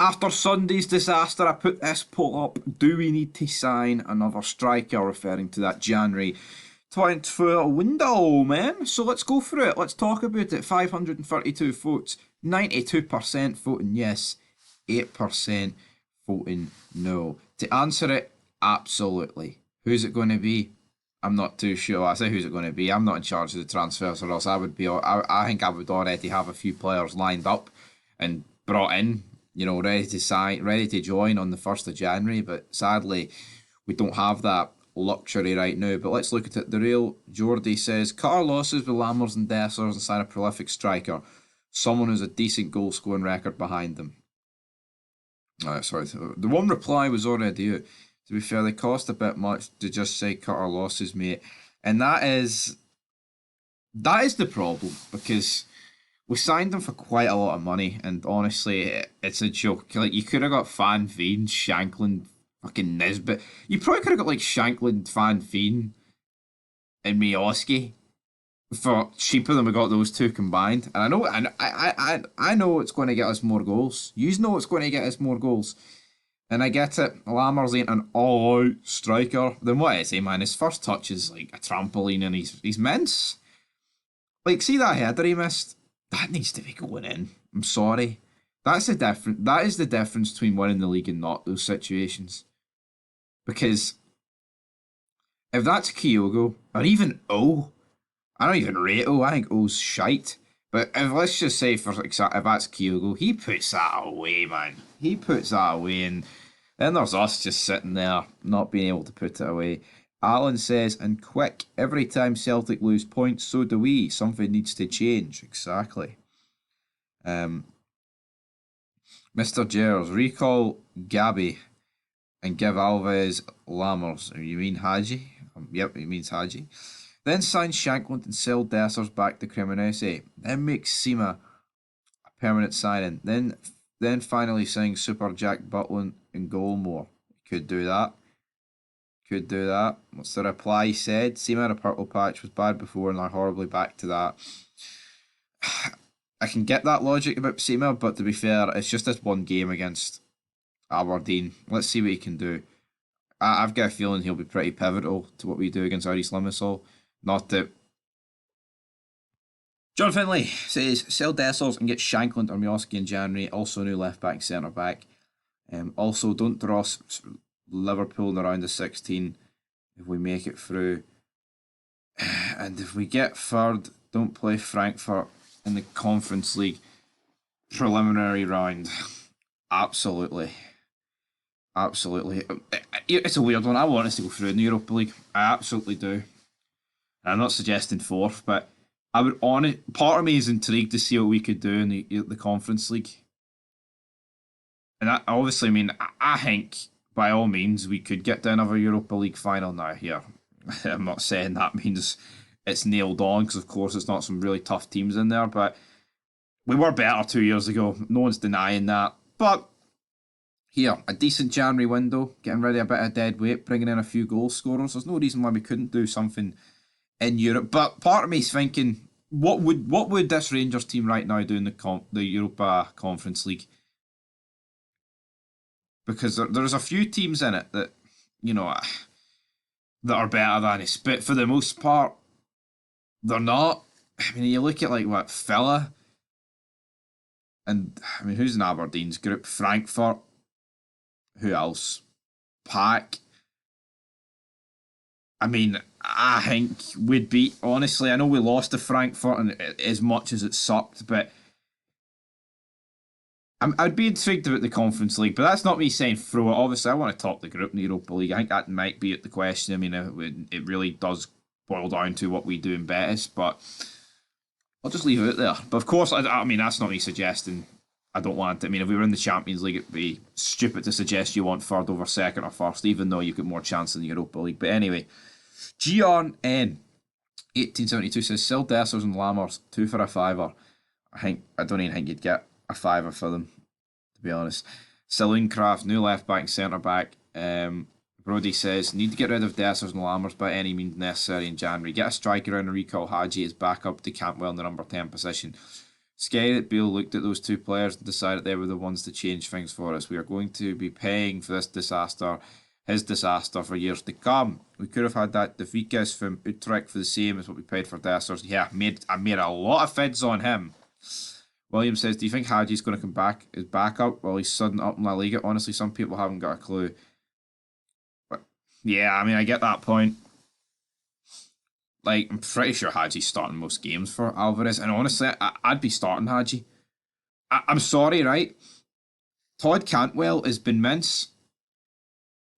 After Sunday's disaster, I put this poll up. Do we need to sign another striker? Referring to that January 24 window, man. So let's go for it. Let's talk about it. 532 votes. 92% voting yes. 8% voting no. To answer it, absolutely. Who's it going to be? I'm not too sure. I say who's it going to be. I'm not in charge of the transfers, or else I would be. I think I would already have a few players lined up and brought in, ready to sign, ready to join on the 1st of January. But sadly, we don't have that luxury right now. But let's look at it. The real Geordie says, cut our losses with Lammers and Dessers and sign a prolific striker. Someone who's a decent goal scoring record behind them. Sorry. The one reply was already out. To be fair, they cost a bit much to just say cut our losses, mate. And that is the problem, because we signed them for quite a lot of money, and honestly, it's a joke. Like, you could have got Van Veen, Shankland, fucking Nisbet. You probably could have got like Shankland, Van Veen, and Mioski for cheaper than we got those two combined. And I know it's going to get us more goals. You know it's going to get us more goals. And I get it, Lammers ain't an all-out striker. Then what is he, man? His first touch is like a trampoline, and he's mince. Like, see that header he missed? That needs to be going in. I'm sorry. That is the difference between winning the league and not those situations. Because if that's Kyogo, or even O, I don't even rate O, I think O's shite. But let's just say, for example, if that's Kyogo, he puts that away, man. He puts that away, and then there's us just sitting there, not being able to put it away. Alan says, and quick, every time Celtic lose points, so do we. Something needs to change. Exactly. Mr. Gers, recall Gabby and give Alves Lammers. You mean Hadji? Yep, he means Hadji. Then sign Shankland and sell Dessers back to Cremonese. Then make Sima a permanent signing. Then finally sign Super Jack Butland and Goalmore. Could do that. What's the reply? He said, Sima had a purple patch, was bad before and are horribly back to that. I can get that logic about Sima, but to be fair, it's just this one game against Aberdeen. Let's see what he can do. I've got a feeling he'll be pretty pivotal to what we do against East Limassol. Not that. John Finlay says, sell Dessers and get Shankland or Mioski in January. Also, new left back, centre back. Also, don't draw Liverpool in the round of 16 if we make it through. And if we get third, don't play Frankfurt in the Conference League preliminary round. Absolutely. It's a weird one. I want us to go through in the Europa League. I absolutely do. I'm not suggesting fourth, but I would part of me is intrigued to see what we could do in the Conference League. And I think by all means we could get to another Europa League final now. Here, I'm not saying that means it's nailed on, because of course it's not some really tough teams in there, but we were better 2 years ago. No one's denying that. But here, a decent January window, getting rid of a bit of dead weight, bringing in a few goal scorers. There's no reason why we couldn't do something in Europe. But part of me is thinking, what would this Rangers team right now do in the Europa Conference League? Because there's a few teams in it that, that are better than us. But for the most part, they're not. I mean, you look at like Villa, and I mean, who's in Aberdeen's group? Frankfurt. Who else? Pack. I mean, I think we'd beat. Honestly, I know we lost to Frankfurt, and as much as it sucked, but I'd be intrigued about the Conference League. But that's not me saying throw it. Obviously, I want to top the group in the Europa League. I think that might be at the question. I mean, it really does boil down to what we do in Betis, but I'll just leave it there. But of course, I mean, that's not me suggesting I don't want it. I mean, if we were in the Champions League, it'd be stupid to suggest you want third over second or first, even though you've got more chance in the Europa League. But anyway, Gion N 1872 says, sell Dessers and Lammers, 2 for a fiver. I don't even think you'd get a fiver for them, to be honest. Saloncraft, new left back, centre back. Brody says, need to get rid of Dessers and Lammers by any means necessary in January. Get a striker in and recall Hadji as backup to Cantwell in the number 10 position. Scary that Beale looked at those two players and decided they were the ones to change things for us. We are going to be paying for this disaster, his disaster, for years to come. We could have had that De Vickers from Utrecht for the same as what we paid for Dessers. Yeah, I made a lot of fids on him. William says, do you think Hadji's going to come back as backup while he's sudden up in La Liga? Honestly, some people haven't got a clue. But yeah, I mean, I get that point. Like, I'm pretty sure Hadji's starting most games for Alvarez. And honestly, I'd be starting Hadji. I'm sorry, right? Todd Cantwell has been mince.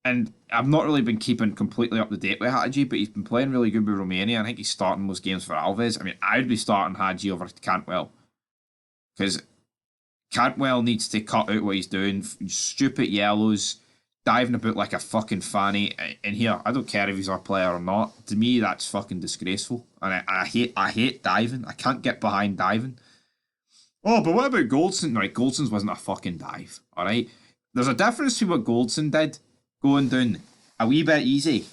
And I've not really been keeping completely up to date with Hadji, but he's been playing really good with Romania. I think he's starting most games for Alves. I mean, I'd be starting Hadji over Cantwell. Because Cantwell needs to cut out what he's doing. Stupid yellows, diving about like a fucking fanny. And here, I don't care if he's our player or not. To me, that's fucking disgraceful. And I hate diving. I can't get behind diving. Oh, but what about Goldson? Right, Goldson's wasn't a fucking dive. Alright? There's a difference between what Goldson did, going down a wee bit easy,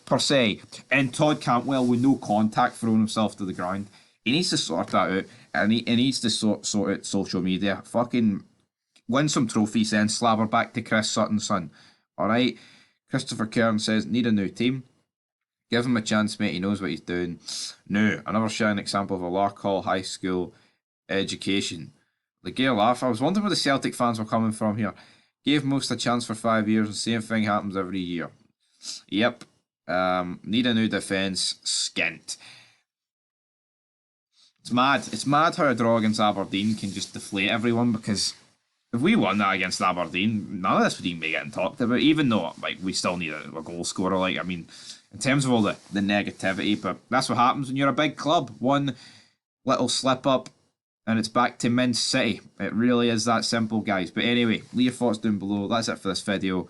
per se, and Todd Cantwell with no contact throwing himself to the ground. He needs to sort that out, and he needs to sort out social media. Fucking win some trophies, then slabber back to Chris Sutton, son. Alright? Christopher Kern says, need a new team. Give him a chance, mate. He knows what he's doing. No, another shining example of a Lark Hall High School education. The gay laugh. I was wondering where the Celtic fans were coming from here. Gave most a chance for 5 years, and same thing happens every year. Yep. Need a new defence. Skint. It's mad. It's mad how a draw against Aberdeen can just deflate everyone, because if we won that against Aberdeen, none of this would even be getting talked about, even though like we still need a goal scorer. Like, I mean, in terms of all the negativity, but that's what happens when you're a big club. One little slip up and it's back to Mince City. It really is that simple, guys. But anyway, leave your thoughts down below. That's it for this video.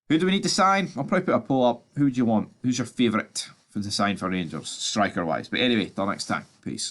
Who do we need to sign? I'll probably put a poll up. Who do you want? Who's your favourite to sign for Rangers, striker-wise? But anyway, till next time. Peace.